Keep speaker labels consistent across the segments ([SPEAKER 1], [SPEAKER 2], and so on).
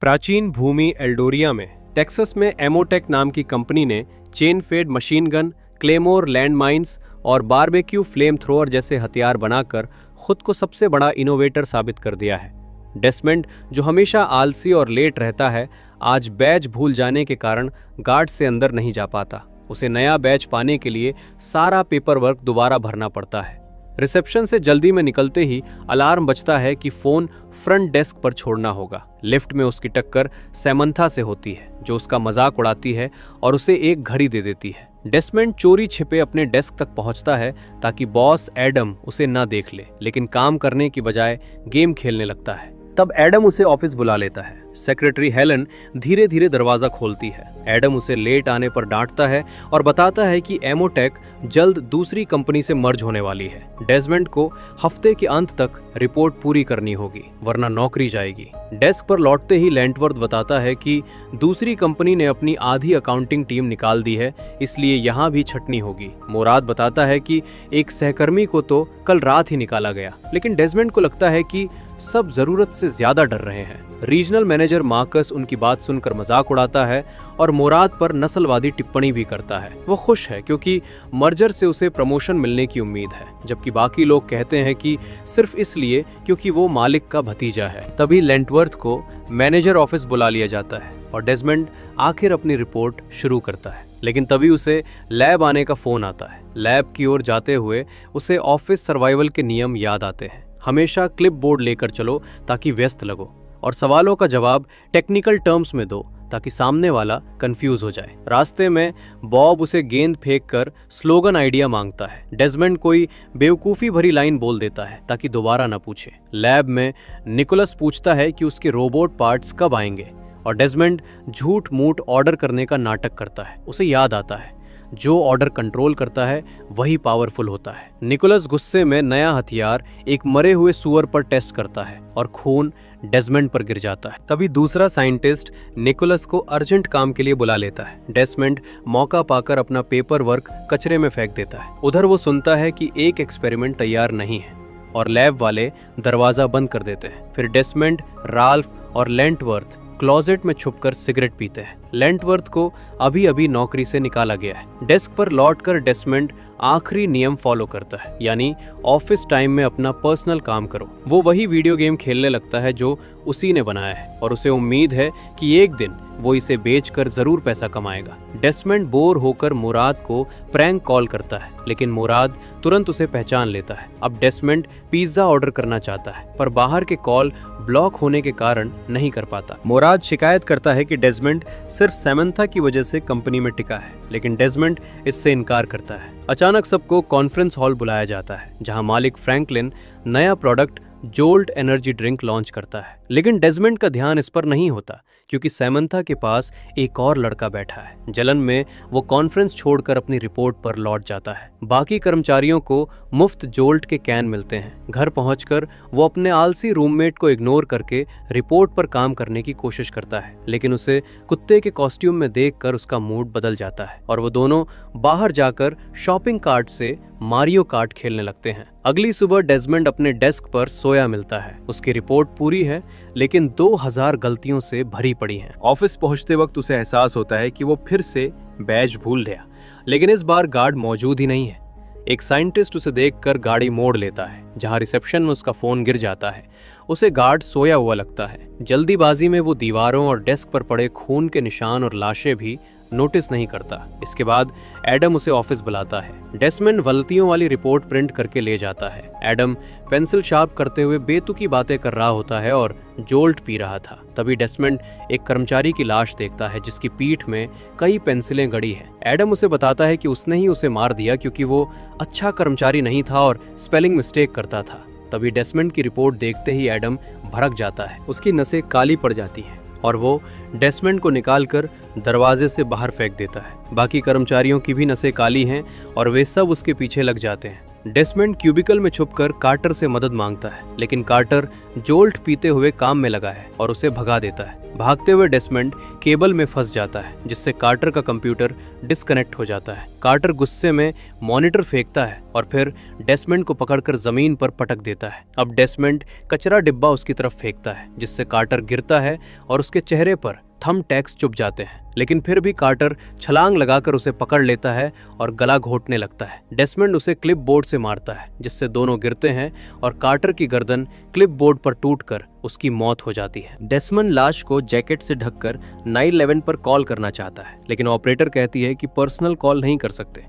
[SPEAKER 1] प्राचीन भूमि एल्डोरिया में टेक्सास में एमोटेक नाम की कंपनी ने chain fed machine gun, claymore land mines और बारबेक्यू फ्लेम थ्रोअर जैसे हथियार बनाकर खुद को सबसे बड़ा इनोवेटर साबित कर दिया है। डेस्मंड, जो हमेशा आलसी और लेट रहता है, आज बैज भूल जाने के कारण गार्ड से अंदर नहीं जा पाता। उसे नया बैज पाने के लिए सारा पेपर वर्क दोबारा भरना पड़ता है। रिसेप्शन से जल्दी में निकलते ही अलार्म बजता है कि फोन फ्रंट डेस्क पर छोड़ना होगा। लिफ्ट में उसकी टक्कर सैमंथा से होती है, जो उसका मजाक उड़ाती है और उसे एक घड़ी दे देती है। डेस्मंड चोरी छिपे अपने डेस्क तक पहुंचता है ताकि बॉस एडम उसे न देख ले, लेकिन काम करने की बजाय गेम खेलने लगता है। तब एडम उसे ऑफिस बुला लेता है। सेक्रेटरी हेलन धीरे धीरे दरवाजा खोलती है। एडम उसे लेट आने पर डांटता है और बताता है कि एमोटेक जल्द दूसरी कंपनी से मर्ज होने वाली है। डेस्मंड को हफ्ते के अंत तक रिपोर्ट पूरी करनी होगी, वरना नौकरी जाएगी। डेस्क पर लौटते ही लेंटवर्थ बताता है कि दूसरी कंपनी ने अपनी आधी अकाउंटिंग टीम निकाल दी है, इसलिए यहाँ भी छटनी होगी। मोराद बताता है कि एक सहकर्मी को तो कल रात ही निकाला गया, लेकिन डेस्मंड को लगता है कि सब जरूरत से ज्यादा डर रहे हैं। रीजनल मैनेजर मार्कस उनकी बात सुनकर मजाक उड़ाता है और मोराद पर नस्लवादी टिप्पणी भी करता है। वो खुश है क्योंकि मर्जर से उसे प्रमोशन मिलने की उम्मीद है, जबकि बाकी लोग कहते हैं कि सिर्फ इसलिए क्योंकि वो मालिक का भतीजा है। तभी लेंटवर्थ को मैनेजर ऑफिस बुला लिया जाता है और डेस्मंड आखिर अपनी रिपोर्ट शुरू करता है। लेकिन तभी उसे लैब आने का फोन आता है। लैब की ओर जाते हुए उसे ऑफिस सर्वाइवल के नियम याद आते हैं। हमेशा क्लिप बोर्ड लेकर चलो ताकि व्यस्त लगो, और सवालों का जवाब टेक्निकल टर्म्स में दो ताकि सामने वाला कंफ्यूज हो जाए। रास्ते में बॉब उसे गेंद फेंककर स्लोगन आइडिया मांगता है। डेस्मंड कोई बेवकूफ़ी भरी लाइन बोल देता है ताकि दोबारा न पूछे। लैब में निकोलस पूछता है कि उसके रोबोट पार्ट्स कब आएंगे, और डेस्मंड झूठ मूठ ऑर्डर करने का नाटक करता है। उसे याद आता है, जो ऑर्डर कंट्रोल करता है वही पावरफुल होता है। निकोलस गुस्से में नया हथियार एक मरे हुए सुअर पर टेस्ट करता है और खून डेस्मंड पर गिर जाता है। तभी दूसरा साइंटिस्ट निकोलस को अर्जेंट काम के लिए बुला लेता है। डेस्मंड मौका पाकर अपना पेपर वर्क कचरे में फेंक देता है। उधर वो सुनता है कि एक एक्सपेरिमेंट तैयार नहीं है और लैब वाले दरवाजा बंद कर देते हैं। फिर डेस्मंड, राल्फ और लेंटवर्थ क्लोजेट में छुपकर सिगरेट पीते हैं। लेंटवर्थ को अभी अभी नौकरी से निकाला गया है। डेस्क पर लौटकर डेस्मंड आखिरी नियम फॉलो करता है, यानी ऑफिस टाइम में अपना पर्सनल काम करो। वो वही वीडियो गेम खेलने लगता है जो उसी ने बनाया है और उसे उम्मीद है कि एक दिन वो इसे बेचकर जरूर पैसा कमाएगा। डेस्मंड बोर होकर मुराद को प्रैंक कॉल करता है, लेकिन मुराद तुरंत उसे पहचान लेता है। अब डेस्मंड पिज्जा ऑर्डर करना चाहता है, पर बाहर के कॉल ब्लॉक होने के कारण नहीं कर पाता। मुराद शिकायत करता है कि डेस्मंड सिर्फ सैमंथा की वजह से कंपनी में टिका है, लेकिन डेस्मंड इससे इनकार करता है। अचानक सबको कॉन्फ्रेंस हॉल बुलाया जाता है, जहां मालिक फ्रैंकलिन नया product jolt energy drink launch करता है। लेकिन डेस्मंड का ध्यान इस पर नहीं होता क्योंकि सैमंथा के पास एक और लड़का बैठा है। जलन में वो कॉन्फ्रेंस छोड़कर अपनी रिपोर्ट पर लौट जाता है। बाकी कर्मचारियों को मुफ्त जोल्ट के कैन मिलते हैं। घर पहुंचकर वो अपने आलसी रूममेट को इग्नोर करके रिपोर्ट पर काम करने की कोशिश करता है, लेकिन उसे कुत्ते के कॉस्ट्यूम में देखकर उसका मूड बदल जाता है और वो दोनों बाहर जाकर शॉपिंग कार्ट से मारियो कार्ट खेलने लगते हैं। अगली सुबह डेस्मंड अपने डेस्क पर सोया मिलता है। उसकी रिपोर्ट पूरी है, लेकिन 2000 गलतियों से भरी पड़ी हैं। ऑफिस पहुंचते वक्त उसे एहसास होता है कि वो फिर से बैज भूल गया, लेकिन इस बार गार्ड मौजूद ही नहीं है। एक साइंटिस्ट उसे देखकर गाड़ी मोड़ लेता है। जहां रिसेप्शन में उसका फोन गिर जाता है, उसे गार्ड सोया हुआ लगता है। जल्दीबाजी में वो दीवारों और डेस्क पर पड़े खून के निशान और लाशें भी नोटिस नहीं करता। इसके बाद एडम उसे ऑफिस बुलाता है। डेस्मंड गलतियों वाली रिपोर्ट प्रिंट करके ले जाता है। एडम पेंसिल शार्प करते हुए बेतुकी बातें कर रहा होता है और जोल्ट पी रहा था। तभी डेस्मंड एक कर्मचारी की लाश देखता है जिसकी पीठ में कई पेंसिलें गड़ी हैं। एडम उसे बताता है कि उसने ही उसे मार दिया क्योंकि वो अच्छा कर्मचारी नहीं था और स्पेलिंग मिस्टेक करता था। तभी डेस्मंड की रिपोर्ट देखते ही एडम भड़क जाता है। उसकी नसें काली पड़ जाती हैं और वो डेस्मंड को निकालकर दरवाजे से बाहर फेंक देता है। बाकी कर्मचारियों की भी नसें काली हैं और वे सब उसके पीछे लग जाते हैं। डेसमंड क्यूबिकल में छुपकर कार्टर से मदद मांगता है, लेकिन कार्टर जोल्ट पीते हुए काम में लगा है और उसे भगा देता है। भागते हुए डेसमंड केबल में फंस जाता है, जिससे कार्टर का कंप्यूटर डिस्कनेक्ट हो जाता है। कार्टर गुस्से में मॉनिटर फेंकता है और फिर डेसमंड को पकड़कर जमीन पर पटक देता है। अब डेसमंड कचरा डिब्बा उसकी तरफ फेंकता है, जिससे कार्टर गिरता है और उसके चेहरे पर थंब टैग्स चुभ जाते हैं, लेकिन फिर भी कार्टर छलांग लगाकर उसे पकड़ लेता है और गला घोंटने लगता है। डेसमंड उसे क्लिप बोर्ड से मारता है, जिससे दोनों गिरते हैं और कार्टर की गर्दन क्लिप बोर्ड पर टूटकर उसकी मौत हो जाती है। डेसमंड लाश को जैकेट से ढककर 911 पर कॉल करना चाहता है, लेकिन ऑपरेटर कहती है कि पर्सनल कॉल नहीं कर सकते।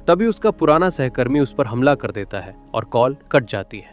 [SPEAKER 1] तभी उसका पुराना सहकर्मी उस पर हमला कर देता है और कॉल कट जाती है।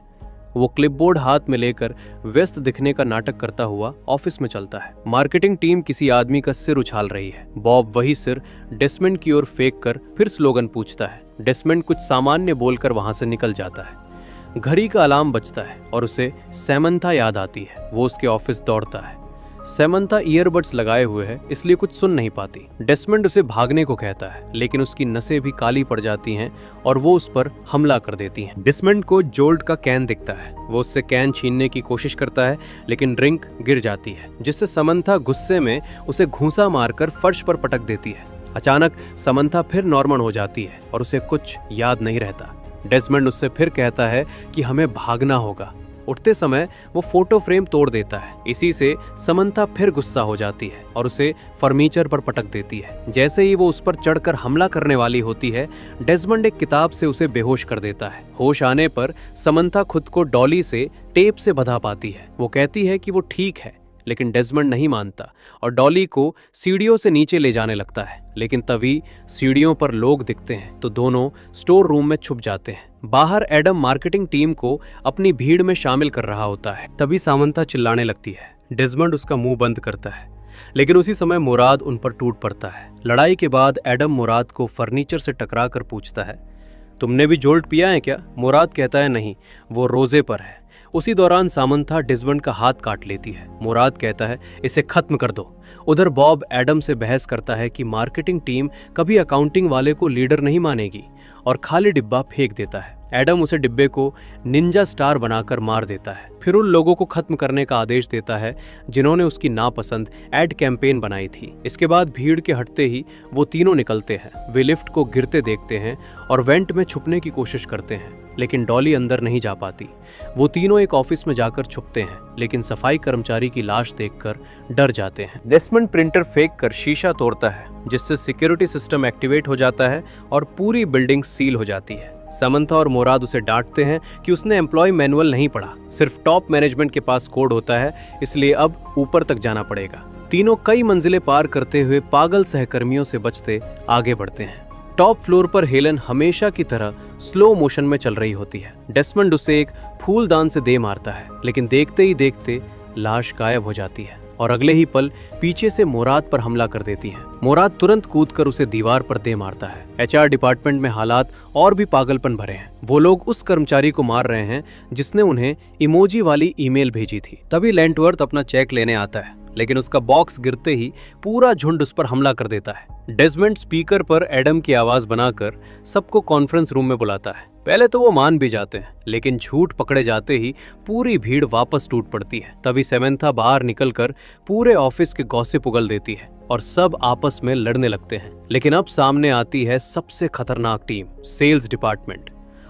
[SPEAKER 1] वो क्लिपबोर्ड हाथ में लेकर व्यस्त दिखने का नाटक करता हुआ ऑफिस में चलता है। मार्केटिंग टीम किसी आदमी का सिर उछाल रही है। बॉब वही सिर डेसमंड की ओर फेंक कर फिर स्लोगन पूछता है। डेसमंड कुछ सामान्य बोलकर वहां से निकल जाता है। घड़ी का अलार्म बजता है और उसे सैमंथा याद आती है। वो उसके ऑफिस दौड़ता है। सैमंथा ईयरबड्स लगाए हुए है, इसलिए कुछ सुन नहीं पाती। डेसमंड उसे भागने को कहता है, लेकिन उसकी नसें भी काली पड़ जाती हैं और वो उस पर हमला कर देती हैं। डेसमंड को जोल्ट का कैन दिखता है। वो उससे कैन छीनने की कोशिश करता है, लेकिन ड्रिंक गिर जाती है, जिससे समंथा गुस्से में उसे घूंसा मारकर फर्श पर पटक देती है। अचानक समंथा फिर नॉर्मल हो जाती है और उसे कुछ याद नहीं रहता। डेसमंड उससे फिर कहता है कि हमें भागना होगा। उठते समय वो फोटो फ्रेम तोड़ देता है। इसी से समंथा फिर गुस्सा हो जाती है और उसे फर्नीचर पर पटक देती है। जैसे ही वो उस पर चढ़कर हमला करने वाली होती है, डेसमंड एक किताब से उसे बेहोश कर देता है। होश आने पर समंथा खुद को डॉली से टेप से बंधा पाती है। वो कहती है कि वो ठीक है, लेकिन डेसमंड नहीं मानता और डॉली को सीढ़ियों से नीचे ले जाने लगता है। लेकिन तभी सीढ़ियों पर लोग दिखते हैं, तो दोनों स्टोर रूम में छुप जाते हैं। बाहर एडम मार्केटिंग टीम को अपनी भीड़ में शामिल कर रहा होता है। तभी सामंथा चिल्लाने लगती है। डेसमंड उसका मुंह बंद करता है, लेकिन उसी समय मुराद उन पर टूट पड़ता है। लड़ाई के बाद एडम मुराद को फर्नीचर से टकरा कर पूछता है, तुमने भी जोल्ट पिया है क्या? मुराद कहता है नहीं, वो रोजे पर है। उसी दौरान सामंथा डेसमंड का हाथ काट लेती है। मुराद कहता है, इसे खत्म कर दो। उधर बॉब एडम से बहस करता है कि मार्केटिंग टीम कभी अकाउंटिंग वाले को लीडर नहीं मानेगी और खाली डिब्बा फेंक देता है। एडम उसे डिब्बे को निंजा स्टार बनाकर मार देता है। फिर उन लोगों को खत्म करने का आदेश देता है जिन्होंने उसकी नापसंद एड कैंपेन बनाई थी। इसके बाद भीड़ के हटते ही वो तीनों निकलते हैं। वे लिफ्ट को गिरते देखते हैं और वेंट में छुपने की कोशिश करते हैं, लेकिन डॉली अंदर नहीं जा पाती। वो तीनों एक ऑफिस में जाकर छुपते हैं, लेकिन सफाई कर्मचारी की लाश देखकर डर जाते हैं। डेसमंड प्रिंटर फेंक कर शीशा तोड़ता है, जिससे सिक्योरिटी सिस्टम एक्टिवेट हो जाता है और पूरी बिल्डिंग सील हो जाती है। समंथा और मुराद उसे डांटते हैं कि उसने एम्प्लॉय मैनुअल नहीं पढ़ा, सिर्फ टॉप मैनेजमेंट के पास कोड होता है, इसलिए अब ऊपर तक जाना पड़ेगा। तीनों कई मंजिलें पार करते हुए पागल सहकर्मियों से बचते आगे बढ़ते हैं। टॉप फ्लोर पर हेलन हमेशा की तरह स्लो मोशन में चल रही होती है। डेसमंड उसे एक फूलदान से दे मारता है, लेकिन देखते ही देखते लाश गायब हो जाती है और अगले ही पल पीछे से मुराद पर हमला कर देती है। मुराद तुरंत कूदकर उसे दीवार पर दे मारता है। एचआर डिपार्टमेंट में हालात और भी पागलपन भरे हैं। वो लोग उस कर्मचारी को मार रहे हैं जिसने उन्हें इमोजी वाली ईमेल भेजी थी। तभी लेंटवर्थ अपना चेक लेने आता है, लेकिन उसका बॉक्स गिरते ही पूरा झुंड उस पर हमला कर देता है। डेसमंड स्पीकर पर एडम की आवाज बनाकर सबको कॉन्फ्रेंस रूम में बुलाता है। पहले तो वो मान भी जाते हैं, लेकिन झूठ पकड़े जाते ही पूरी भीड़ वापस टूट पड़ती है। तभी समंथा बाहर निकलकर पूरे ऑफिस के गॉसिप उगल देती है और सब आपस में लड़ने लगते हैं। लेकिन अब सामने आती है सबसे खतरनाक टीम, सेल्स डिपार्टमेंट।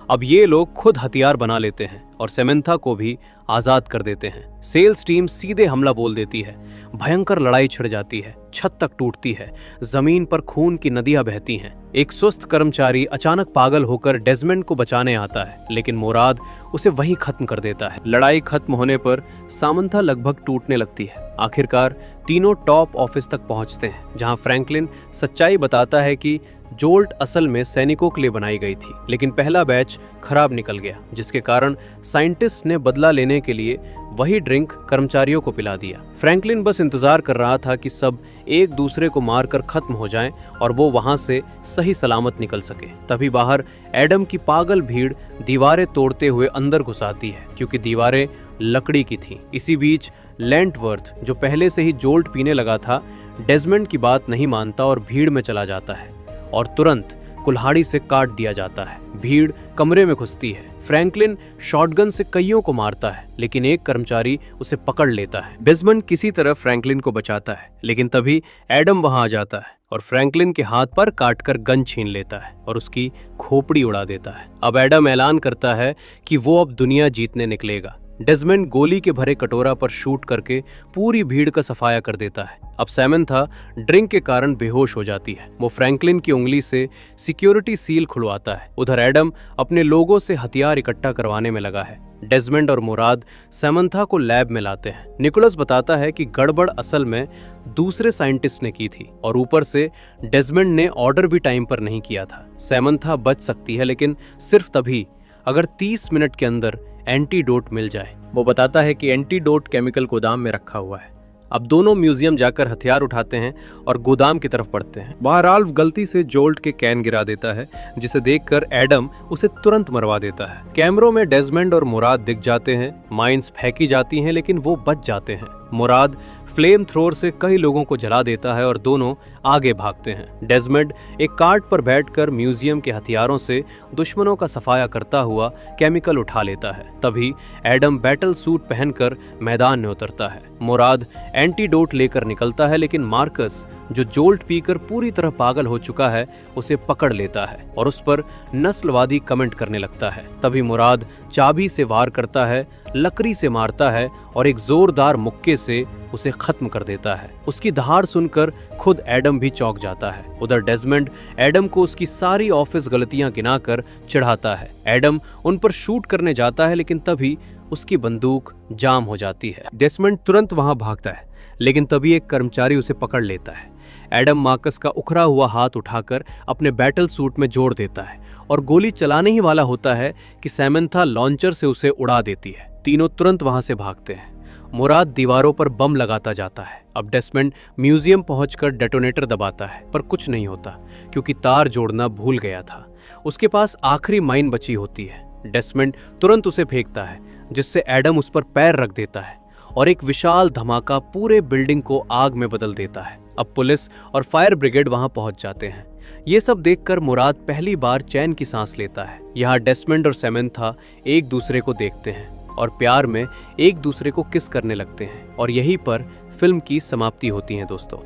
[SPEAKER 1] अब ये लोग खुद हथियार बना लेते हैं और समंथा को भी आजाद कर देते हैं। सेल्स टीम सीधे हमला बोल देती है। भयंकर लड़ाई छिड़ जाती है, छत तक टूटती है, जमीन पर खून की नदियां बहती हैं। एक स्वस्थ कर्मचारी अचानक पागल होकर डेसमंड को बचाने आता है, लेकिन मुराद उसे वहीं खत्म कर देता है। लड़ाई खत्म होने पर सामंथा लगभग टूटने लगती है। आखिरकार तीनों टॉप ऑफिस तक पहुंचते हैं, जहां फ्रैंकलिन सच्चाई बताता है कि जोल्ट असल में सैनिकों के लिए बनाई गई थी, लेकिन पहला बैच खराब निकल गया, जिसके कारण साइंटिस्ट ने बदला लेने के लिए वही ड्रिंक कर्मचारियों को पिला दिया। फ्रैंकलिन बस इंतजार कर रहा था कि सब एक दूसरे को मारकर खत्म हो जाएं और वो वहां से सही सलामत निकल सके। तभी बाहर एडम की पागल भीड़ दीवारें तोड़ते हुए अंदर घुस आती है, क्योंकि दीवारें लकड़ी की थीं। इसी बीच लेंटवर्थ, जो पहले से ही जोल्ट पीने लगा था, डेसमंड की बात नहीं मानता और भीड़ में चला जाता है और तुरंत कुल्हाड़ी से काट दिया जाता है। भीड़ कमरे में घुसती है। फ्रैंकलिन शॉटगन से कईयों को मारता है, लेकिन एक कर्मचारी उसे पकड़ लेता है। डेज़मंड किसी तरह फ्रैंकलिन को बचाता है, लेकिन तभी एडम वहां आ जाता है और फ्रैंकलिन के हाथ पर काटकर गन छीन लेता है और उसकी खोपड़ी उड़ा देता है। अब एडम ऐलान करता है कि वो अब दुनिया जीतने निकलेगा। डेज़मंड गोली के भरे कटोरा पर शूट करके पूरी भीड़ का सफाया कर देता है। अब सैमंथा ड्रिंक के कारण बेहोश हो जाती है। वो फ्रैंकलिन की उंगली से सिक्योरिटी सील खुलवाता है। उधर एडम अपने लोगों से हथियार इकट्ठा करवाने में लगा है। डेज़मंड और मुराद सैमंथा को लैब में लाते हैं। निकोलस बताता है कि गड़बड़ असल में दूसरे साइंटिस्ट ने की थी और ऊपर से डेज़मंड ने ऑर्डर भी टाइम पर नहीं किया था। सैमंथा बच सकती है, लेकिन सिर्फ तभी अगर 30 मिनट के अंदर एंटीडोट मिल जाए। वो बताता है कि एंटीडोट केमिकल गोदाम में रखा हुआ है। अब दोनों म्यूजियम जाकर हथियार उठाते हैं और गोदाम की तरफ बढ़ते हैं। वहां राल्फ गलती से जोल्ट के कैन गिरा देता है, जिसे देखकर एडम उसे तुरंत मरवा देता है। कैमरों में डेज़मंड और मुराद दिख जाते हैं। माइंस फेंकी जाती हैं, लेकिन वो बच जाते हैं। मुराद फ्लेम थ्रोअर से कई लोगों को जला देता है और दोनों आगे भागते हैं। डेज़मंड एक कार्ट पर बैठकर म्यूजियम के हथियारों से दुश्मनों का सफाया करता हुआ केमिकल उठा लेता है। तभी एडम बैटल सूट पहनकर मैदान में उतरता है। मुराद एंटीडोट लेकर निकलता है, लेकिन मार्कस, जो जोल्ट पीकर पूरी तरह पागल हो चुका है, उसे पकड़ लेता है और उस पर नस्लवादी कमेंट करने लगता है। तभी मुराद चाबी से वार करता है, लकड़ी से मारता है और एक जोरदार मुक्के से उसे खत्म कर देता है। उसकी धार सुनकर खुद एडम भी चौंक जाता है। उधर डेज़मंड एडम को उसकी सारी ऑफिस गलतियां गिनाकर चिढ़ाता है। एडम उन पर शूट करने जाता है, लेकिन तभी उसकी बंदूक जाम हो जाती है। डेज़मंड तुरंत वहां भागता है, लेकिन तभी एक कर्मचारी उसे पकड़ लेता है। एडम मार्कस का उखड़ा हुआ हाथ उठाकर अपने बैटल सूट में जोड़ देता है और गोली चलाने ही वाला होता है कि सैमंथा लॉन्चर से उसे उड़ा देती है। तीनों तुरंत वहां से भागते हैं। मुराद दीवारों पर बम लगाता जाता है। अब डेज़मंड म्यूजियम पहुंचकर डेटोनेटर दबाता है, पर कुछ नहीं होता क्योंकि तार जोड़ना भूल गया था। उसके पास आखिरी माइन बची होती है। डेज़मंड तुरंत उसे फेंकता है, जिससे एडम उस पर पैर रख देता है और एक विशाल धमाका पूरे बिल्डिंग को आग में बदल देता है। अब पुलिस और फायर ब्रिगेड वहां पहुंच जाते हैं। ये सब देखकर मुराद पहली बार चैन की सांस लेता है। यहाँ डेज़मंड और सैमंथा एक दूसरे को देखते हैं और प्यार में एक दूसरे को किस करने लगते हैं और यहीं पर फिल्म की समाप्ति होती है दोस्तों।